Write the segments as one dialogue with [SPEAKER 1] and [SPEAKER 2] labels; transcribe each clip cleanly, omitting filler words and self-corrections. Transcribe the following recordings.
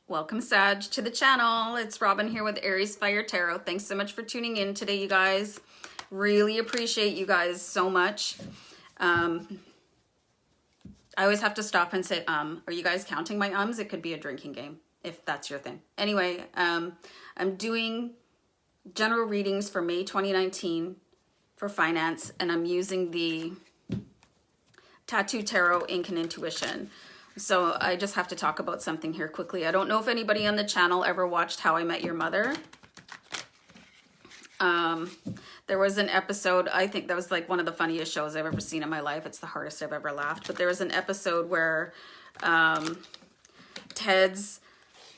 [SPEAKER 1] Welcome, Sag, to the channel. It's Robin here with AriesFireTarot. Thanks so much for tuning in today, you guys. Really appreciate you guys so much. I always have to stop and say, are you guys counting my ums? It could be a drinking game, if that's your thing. Anyway, I'm doing general readings for May 2019 for finance, and I'm using the Tattoo Tarot, Ink and Intuition. So I just have to talk about something here quickly. I don't know if anybody on the channel ever watched How I Met Your Mother. There was an episode, I think that was like one of the funniest shows I've ever seen in my life. It's the hardest I've ever laughed. But there was an episode where Ted's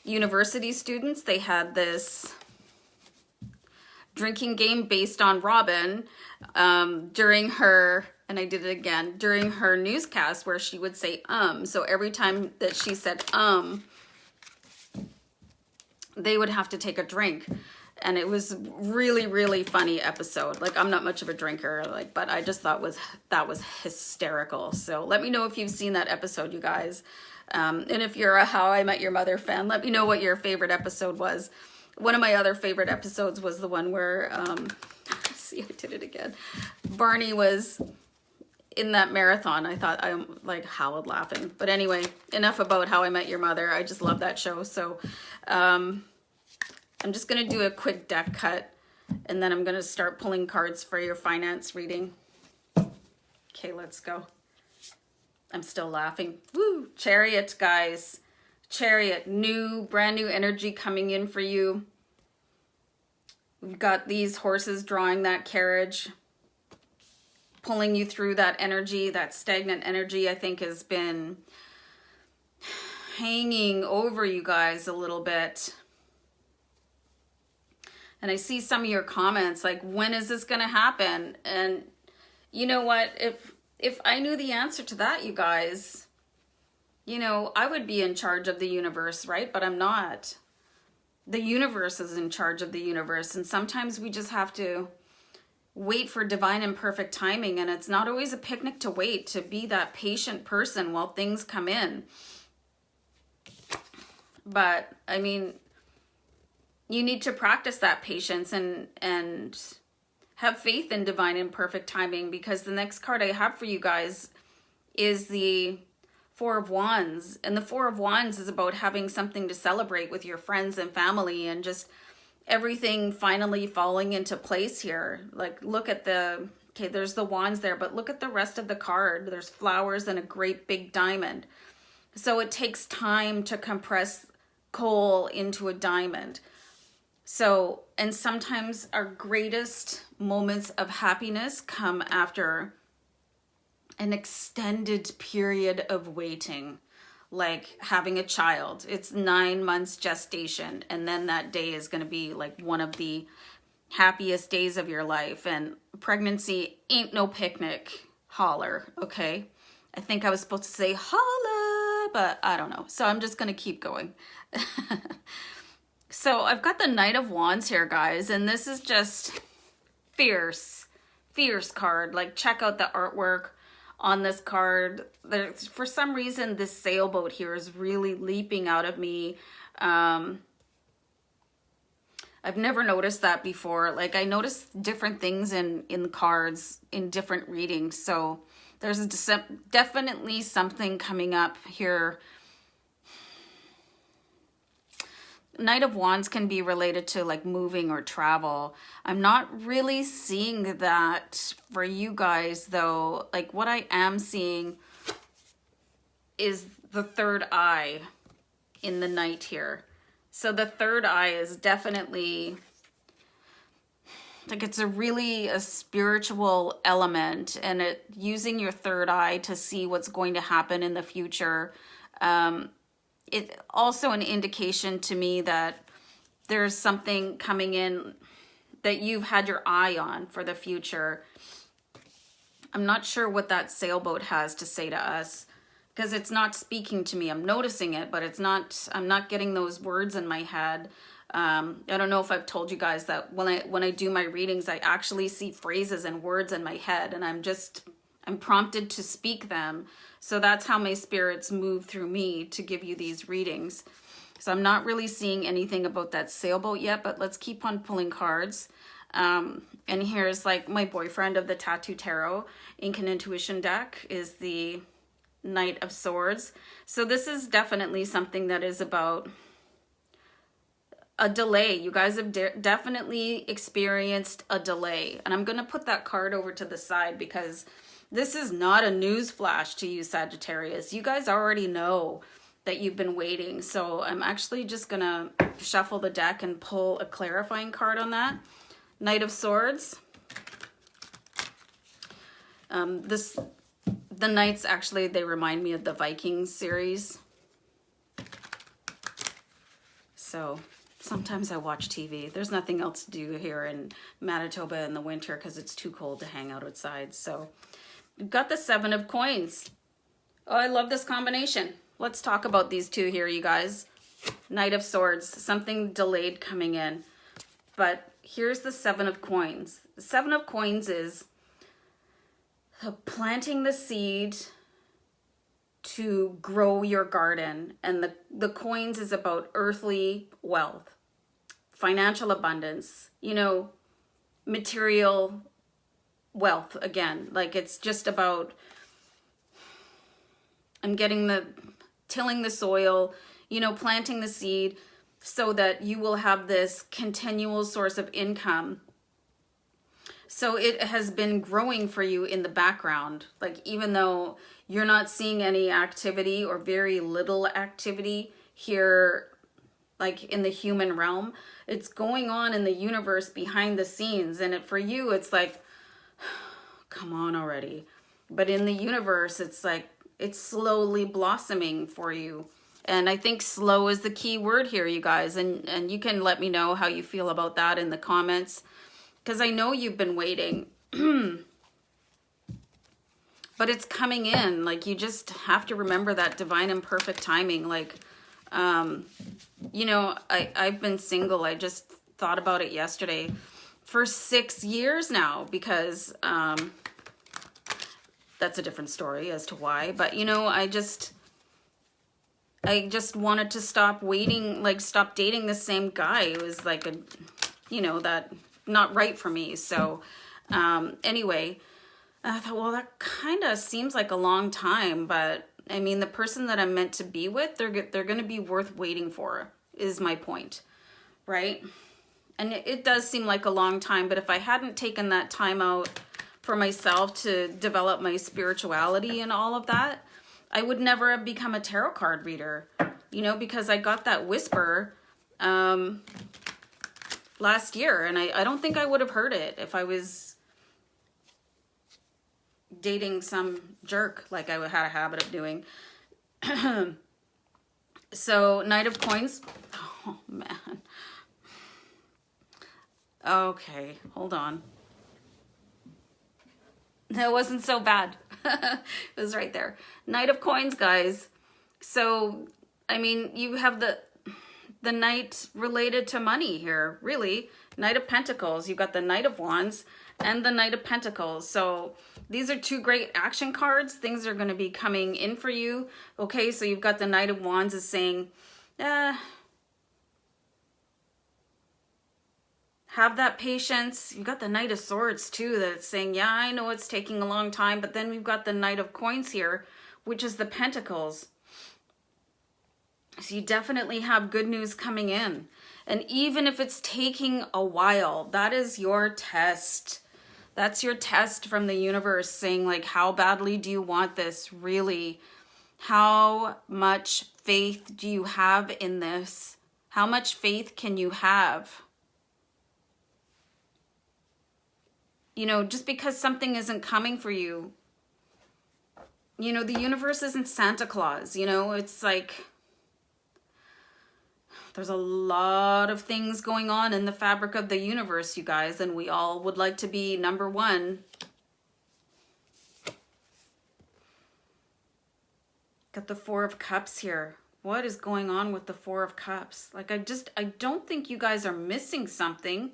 [SPEAKER 1] university students, they had this drinking game based on Robin during her, and I did it again, during her newscast where she would say So every time that she said they would have to take a drink. And it was really, really funny episode. Like, I'm not much of a drinker, like, but I just thought that was hysterical. So let me know if you've seen that episode, you guys. And if you're a How I Met Your Mother fan, let me know what your favorite episode was. One of my other favorite episodes was the one where, see, I did it again. Barney was in that marathon. I thought I'm like howled laughing. But anyway, enough about How I Met Your Mother. I just love that show. So I'm just going to do a quick deck cut, and then I'm going to start pulling cards for your finance reading. Okay, let's go. I'm still laughing. Woo! Chariot, guys. Chariot, brand new energy coming in for you. We've got these horses drawing that carriage, pulling you through that energy, that stagnant energy I think has been hanging over you guys a little bit. And I see some of your comments like, when is this going to happen? And you know what? If I knew the answer to that, you guys, you know, I would be in charge of the universe, right? But I'm not. The universe is in charge of the universe. And sometimes we just have to wait for divine and perfect timing. And it's not always a picnic to wait, to be that patient person while things come in. But I mean, you need to practice that patience and have faith in divine and perfect timing, because the next card I have for you guys is the Four of Wands. And the Four of Wands is about having something to celebrate with your friends and family, and just everything finally falling into place here. Like, look at okay, there's the wands there, but look at the rest of the card. There's flowers and a great big diamond. So it takes time to compress coal into a diamond. So, and sometimes our greatest moments of happiness come after an extended period of waiting, like having a child. It's 9 months gestation, and then that day is going to be like one of the happiest days of your life. And pregnancy ain't no picnic. Holler, okay? I think I was supposed to say holla, but I don't know. So I'm just going to keep going. So I've got the Knight of Wands here, guys, and this is just fierce card. Like, check out the artwork on this card. There's, for some reason, this sailboat here is really leaping out of me. I've never noticed that before. Like, I noticed different things in the cards in different readings. So there's definitely something coming up here. Knight of Wands can be related to like moving or travel. I'm not really seeing that for you guys though. Like, what I am seeing is the third eye in the Knight here. So the third eye is definitely like, it's a spiritual element, and using your third eye to see what's going to happen in the future. It's also an indication to me that there's something coming in that you've had your eye on for the future. I'm not sure what that sailboat has to say to us, because it's not speaking to me. I'm noticing it, but I'm not getting those words in my head. I don't know if I've told you guys that when I do my readings, I actually see phrases and words in my head, and I'm prompted to speak them. So that's how my spirits move through me to give you these readings. So I'm not really seeing anything about that sailboat yet, but let's keep on pulling cards. And here's like my boyfriend of the Tattoo Tarot Ink and Intuition deck is the Knight of Swords. So this is definitely something that is about a delay. You guys have definitely experienced a delay. And I'm going to put that card over to the side because this is not a news flash to you, Sagittarius. You guys already know that you've been waiting. So I'm actually just going to shuffle the deck and pull a clarifying card on that. Knight of Swords. The knights, actually, they remind me of the Vikings series. So sometimes I watch TV. There's nothing else to do here in Manitoba in the winter because it's too cold to hang out outside. So we've got the 7 of Coins. Oh, I love this combination. Let's talk about these two here, you guys. Knight of Swords, something delayed coming in. But here's the 7 of Coins. The 7 of Coins is planting the seed to grow your garden. And the coins is about earthly wealth, financial abundance, you know, material wealth again. Like it's just about, I'm getting tilling the soil, you know, planting the seed so that you will have this continual source of income. So it has been growing for you in the background. Like even though you're not seeing any activity or very little activity here, like in the human realm, it's going on in the universe behind the scenes. And for you, it's like, come on already. But in the universe, it's like, it's slowly blossoming for you. And I think slow is the key word here, you guys. And you can let me know how you feel about that in the comments. Because I know you've been waiting. But it's coming in. Like, you just have to remember that divine and perfect timing. Like, you know, I've been single. I just thought about it yesterday. For 6 years now. Because that's a different story as to why. But, you know, I just wanted to stop waiting. Like, stop dating the same guy. It was like a, you know, that... not right for me. So anyway, I thought, well, that kind of seems like a long time, but I mean, the person that I'm meant to be with, they're going to be worth waiting for, is my point, right? And it does seem like a long time, but if I hadn't taken that time out for myself to develop my spirituality and all of that, I would never have become a tarot card reader, you know, because I got that whisper last year, and I don't think I would have heard it if I was dating some jerk like I had a habit of doing. So, Knight of Coins. Oh, man. Okay, hold on. That wasn't so bad. It was right there. Knight of Coins, guys. So, I mean, you have the Knight related to money here, really. Knight of Pentacles. You've got the Knight of Wands and the Knight of Pentacles. So these are two great action cards. Things are going to be coming in for you. Okay, so you've got the Knight of Wands is saying, have that patience. You've got the Knight of Swords too that's saying, yeah, I know it's taking a long time. But then we've got the Knight of Coins here, which is the Pentacles. So you definitely have good news coming in. And even if it's taking a while, that is your test. That's your test from the universe saying, like, how badly do you want this, really? How much faith do you have in this? How much faith can you have? You know, just because something isn't coming for you, you know, the universe isn't Santa Claus, you know, it's like... there's a lot of things going on in the fabric of the universe, you guys, and we all would like to be number one. Got the Four of Cups here. What is going on with the Four of Cups? Like, I don't think you guys are missing something.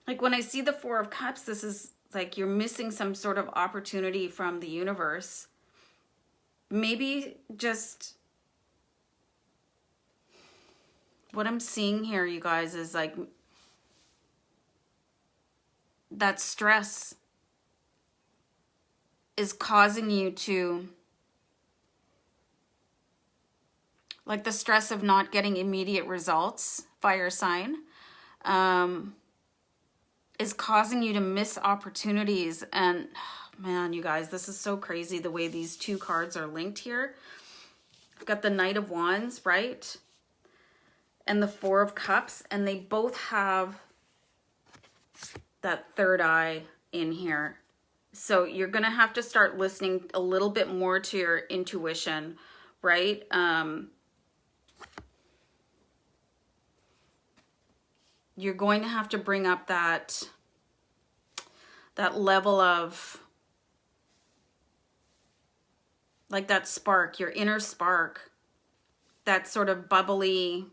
[SPEAKER 1] Like, when I see the Four of Cups, this is like you're missing some sort of opportunity from the universe. Maybe just... what I'm seeing here, you guys, is like that stress is causing you to, like the stress of not getting immediate results, fire sign, is causing you to miss opportunities. And man, you guys, this is so crazy the way these two cards are linked here. I've got the Knight of Wands, right? And the Four of Cups, and they both have that third eye in here. So you're going to have to start listening a little bit more to your intuition, right? You're going to have to bring up that level of, like that spark, your inner spark, that sort of bubbly,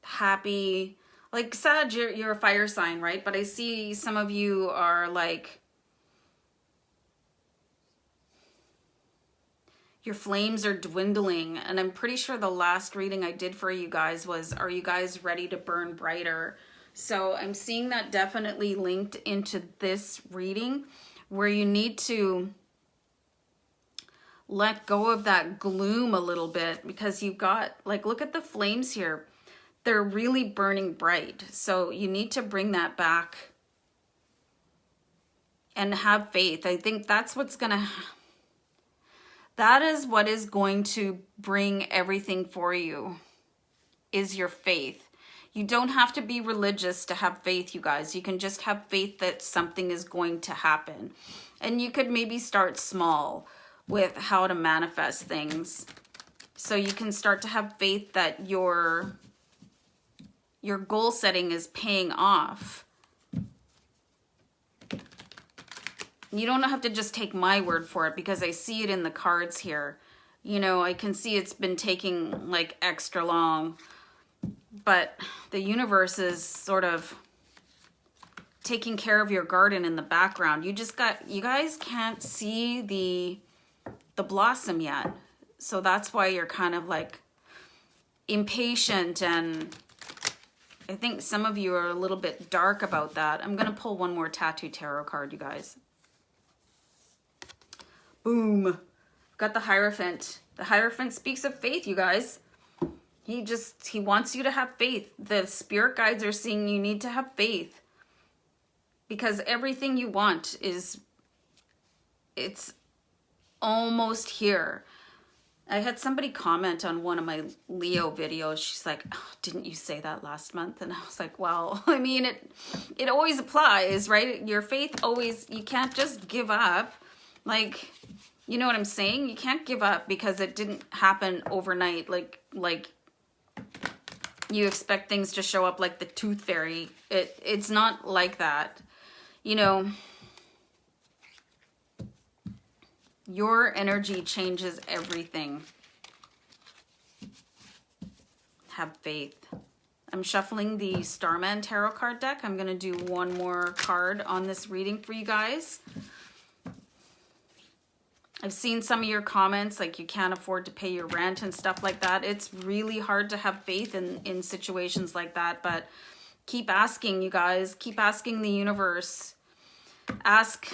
[SPEAKER 1] happy, like Sag, you're a fire sign, right? But I see some of you are like, your flames are dwindling. And I'm pretty sure the last reading I did for you guys was, are you guys ready to burn brighter? So I'm seeing that definitely linked into this reading, where you need to let go of that gloom a little bit, because you've got, like, look at the flames here. They're really burning bright. So you need to bring that back and have faith. I think that's what's that is what is going to bring everything for you, is your faith. You don't have to be religious to have faith, you guys. You can just have faith that something is going to happen. And you could maybe start small with how to manifest things. So you can start to have faith that your goal setting is paying off. You don't have to just take my word for it, because I see it in the cards here. You know, I can see it's been taking like extra long, but the universe is sort of taking care of your garden in the background. You guys can't see the blossom yet. So that's why you're kind of like impatient, and I think some of you are a little bit dark about that. I'm going to pull one more Tattoo Tarot card, you guys. Boom. Got the Hierophant. The Hierophant speaks of faith, you guys. He wants you to have faith. The spirit guides are saying you need to have faith, because everything you want it's almost here. I had somebody comment on one of my Leo videos. She's like, oh, didn't you say that last month? And I was like, well, I mean, it always applies, right? Your faith always, you can't just give up. Like, you know what I'm saying? You can't give up because it didn't happen overnight. Like you expect things to show up like the tooth fairy. It's not like that. You know, your energy changes everything. Have faith. I'm shuffling the Starman Tarot card deck. I'm going to do one more card on this reading for you guys. I've seen some of your comments, like you can't afford to pay your rent and stuff like that. It's really hard to have faith in situations like that, but keep asking, you guys. Keep asking the universe. Ask.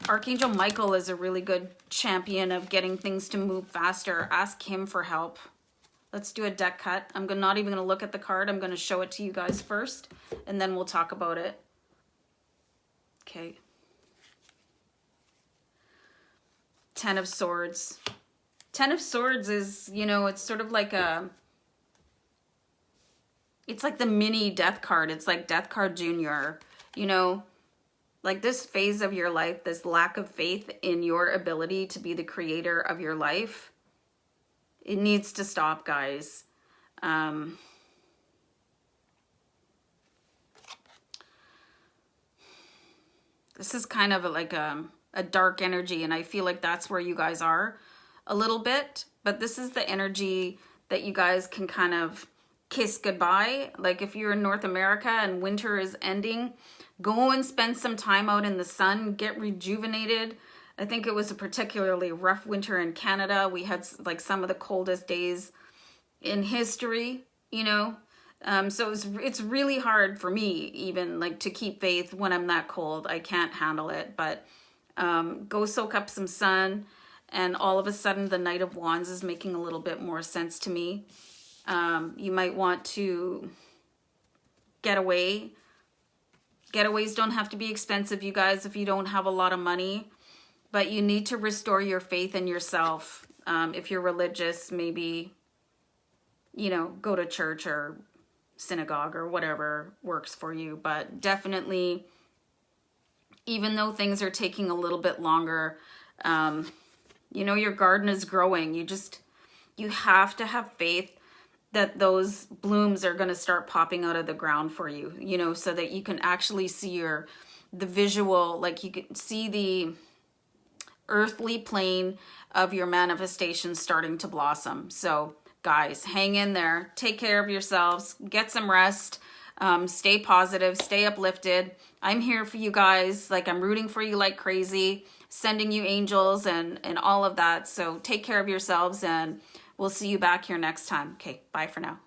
[SPEAKER 1] Archangel Michael is a really good champion of getting things to move faster. Ask him for help. Let's do a deck cut. I'm not even going to look at the card. I'm going to show it to you guys first, and then we'll talk about it. Okay. Ten of Swords. Ten of Swords is, you know, it's sort of like it's like the mini Death card. It's like Death card Junior, you know, like this phase of your life, this lack of faith in your ability to be the creator of your life. It needs to stop, guys. This is kind of like a dark energy, and I feel like that's where you guys are a little bit, but this is the energy that you guys can kind of kiss goodbye. Like if you're in North America and winter is ending, go and spend some time out in the sun, get rejuvenated. I think it was a particularly rough winter in Canada. We had like some of the coldest days in history, you know. So it's really hard for me even like to keep faith when I'm that cold. I can't handle it. But go soak up some sun, and all of a sudden the Knight of Wands is making a little bit more sense to me. You might want to get away. Getaways don't have to be expensive, you guys, if you don't have a lot of money. But you need to restore your faith in yourself. If you're religious, maybe, you know, go to church or synagogue or whatever works for you. But definitely, even though things are taking a little bit longer, you know, your garden is growing. You have to have faith that those blooms are going to start popping out of the ground for you, you know, so that you can actually see the visual, like you can see the earthly plane of your manifestation starting to blossom. So guys, hang in there, take care of yourselves, get some rest, stay positive, stay uplifted. I'm here for you guys. Like, I'm rooting for you like crazy, sending you angels and all of that. So take care of yourselves, and we'll see you back here next time. Okay, bye for now.